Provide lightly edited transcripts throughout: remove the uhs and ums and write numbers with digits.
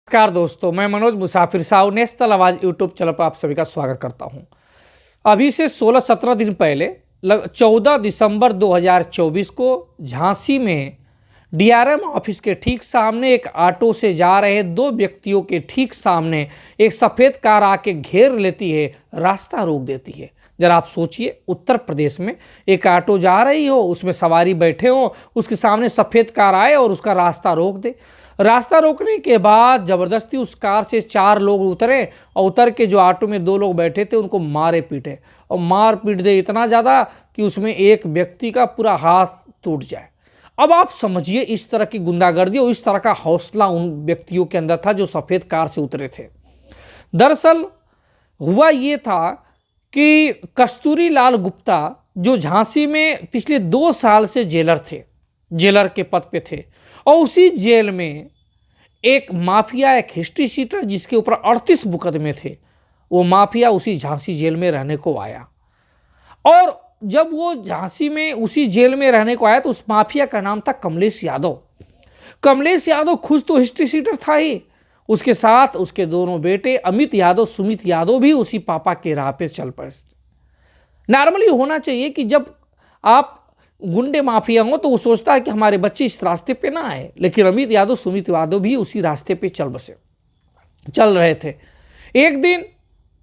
नमस्कार दोस्तों, मैं मनोज मुसाफिर साहू नेशनल आवाज़ यूट्यूब चैनल पर आप सभी का स्वागत करता हूं। अभी से 16-17 दिन पहले 14 दिसंबर 2024 को झांसी में डीआरएम ऑफिस के ठीक सामने एक ऑटो से जा रहे दो व्यक्तियों के ठीक सामने एक सफ़ेद कार आके घेर लेती है, रास्ता रोक देती है। जरा आप सोचिए, उत्तर प्रदेश में एक ऑटो जा रही हो, उसमें सवारी बैठे हो, उसके सामने सफ़ेद कार आए और उसका रास्ता रोक दे। रास्ता रोकने के बाद ज़बरदस्ती उस कार से 4 लोग उतरे और उतर के जो ऑटो में 2 लोग बैठे थे उनको मारे पीटे और मार पीट दे इतना ज़्यादा कि उसमें एक व्यक्ति का पूरा हाथ टूट जाए। अब आप समझिए, इस तरह की गुंडागर्दी और इस तरह का हौसला उन व्यक्तियों के अंदर था जो सफ़ेद कार से उतरे थे। दरअसल हुआ ये था कि कस्तूरी लाल गुप्ता जो झांसी में पिछले 2 साल से जेलर थे, जेलर के पद पे थे, और उसी जेल में एक माफिया, एक हिस्ट्री शीटर जिसके ऊपर 38 मुकदमे थे, वो माफिया उसी झांसी जेल में रहने को आया। और जब वो झांसी में उसी जेल में रहने को आया तो उस माफिया का नाम था कमलेश यादव। कमलेश यादव खुद तो हिस्ट्री शीटर था ही, उसके साथ उसके दोनों बेटे अमित यादव, सुमित यादव भी उसी पापा के राह पे चल पड़े। नॉर्मली होना चाहिए कि जब आप गुंडे माफिया हो तो वो सोचता है कि हमारे बच्चे इस रास्ते पे ना आए, लेकिन अमित यादव, सुमित यादव भी उसी रास्ते पे चल रहे थे। एक दिन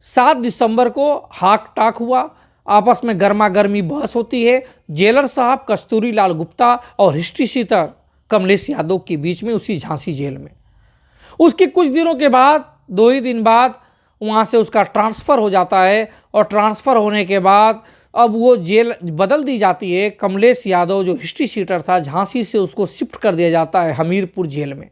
7 दिसंबर को हाक टाक हुआ, आपस में गर्मा गर्मी बहस होती है जेलर साहब कस्तूरी लाल गुप्ता और हिस्ट्री शीटर कमलेश यादव के बीच में उसी झांसी जेल में। उसके कुछ दिनों के बाद, 2 ही दिन बाद, वहाँ से उसका ट्रांसफ़र हो जाता है और ट्रांसफ़र होने के बाद अब वो जेल बदल दी जाती है। कमलेश यादव जो हिस्ट्री शीटर था, झांसी से उसको शिफ्ट कर दिया जाता है हमीरपुर जेल में।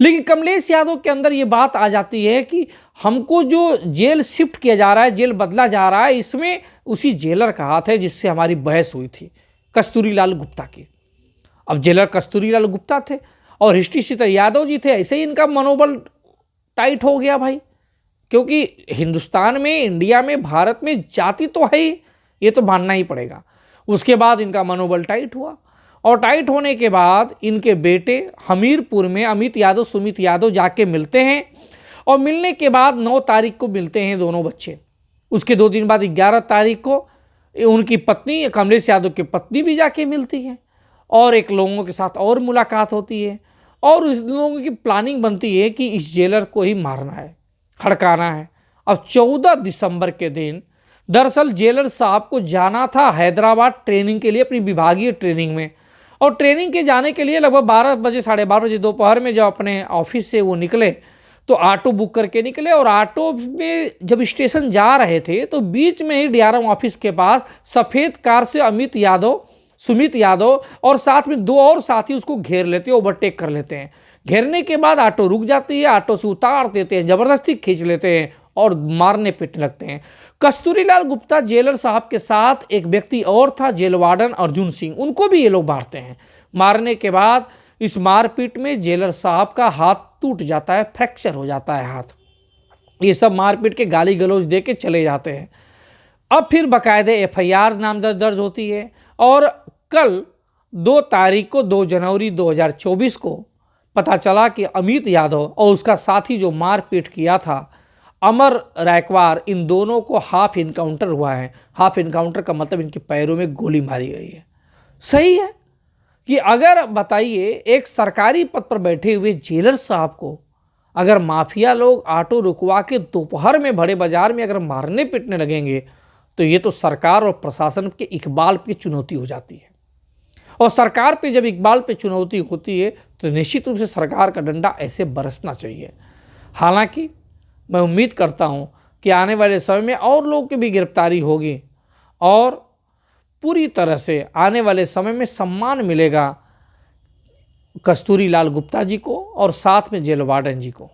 लेकिन कमलेश यादव के अंदर ये बात आ जाती है कि हमको जो जेल शिफ्ट किया जा रहा है, जेल बदला जा रहा है, इसमें उसी जेलर का हाथ है जिससे हमारी बहस हुई थी, कस्तूरी लाल गुप्ता की। अब जेलर कस्तूरी लाल गुप्ता थे और हिस्ट्री शीटर यादव जी थे, ऐसे ही इनका मनोबल टाइट हो गया भाई, क्योंकि हिंदुस्तान में, इंडिया में, भारत में जाति तो है ही, ये तो मानना ही पड़ेगा। उसके बाद इनका मनोबल टाइट हुआ और टाइट होने के बाद इनके बेटे हमीरपुर में अमित यादव, सुमित यादव जाके मिलते हैं और मिलने के बाद 9 तारीख को मिलते हैं दोनों बच्चे। उसके 2 दिन बाद 11 तारीख को उनकी पत्नी, कमलेश यादव की पत्नी भी जाके मिलती है और एक लोगों के साथ और मुलाकात होती है और उस लोगों की प्लानिंग बनती है कि इस जेलर को ही मारना है, हड़काना है। अब 14 दिसंबर के दिन दरअसल जेलर साहब को जाना था हैदराबाद ट्रेनिंग के लिए, अपनी विभागीय ट्रेनिंग में, और ट्रेनिंग के जाने के लिए लगभग 12 बजे, 12:30 बजे दोपहर में जब अपने ऑफिस से वो निकले तो ऑटो बुक करके निकले और ऑटो में जब स्टेशन जा रहे थे तो बीच में ही डीआरएम ऑफिस के पास सफ़ेद कार से अमित यादव, सुमित यादव और साथ में 2 और साथी उसको घेर लेते हैं, ओवरटेक कर लेते हैं। घेरने के बाद ऑटो रुक जाती है, ऑटो से उतार देते हैं, ज़बरदस्ती खींच लेते हैं और मारने पीटने लगते हैं। कस्तूरी लाल गुप्ता जेलर साहब के साथ एक व्यक्ति और था, जेल वार्डन अर्जुन सिंह, उनको भी ये लोग मारते हैं। मारने के बाद इस मारपीट में जेलर साहब का हाथ टूट जाता है, फ्रैक्चर हो जाता है हाथ। ये सब मारपीट के गाली गलौज दे के चले जाते हैं। अब फिर बाकायदे एफआईआर नामजद दर्ज होती है और कल 2 तारीख को, 2 जनवरी 2024 को पता चला कि अमित यादव और उसका साथी जो मारपीट किया था अमर रैकवार, इन दोनों को हाफ इनकाउंटर हुआ है। हाफ इनकाउंटर का मतलब इनके पैरों में गोली मारी गई है। सही है कि अगर बताइए, एक सरकारी पद पर बैठे हुए जेलर साहब को अगर माफिया लोग ऑटो रुकवा के दोपहर में बड़े बाजार में अगर मारने पीटने लगेंगे तो ये तो सरकार और प्रशासन के इकबाल पे चुनौती हो जाती है। और सरकार पे जब इकबाल पे चुनौती होती है तो निश्चित रूप से सरकार का डंडा ऐसे बरसना चाहिए। हालांकि मैं उम्मीद करता हूं कि आने वाले समय में और लोगों की भी गिरफ्तारी होगी और पूरी तरह से आने वाले समय में सम्मान मिलेगा कस्तूरी लाल गुप्ता जी को और साथ में जेल वार्डन जी को।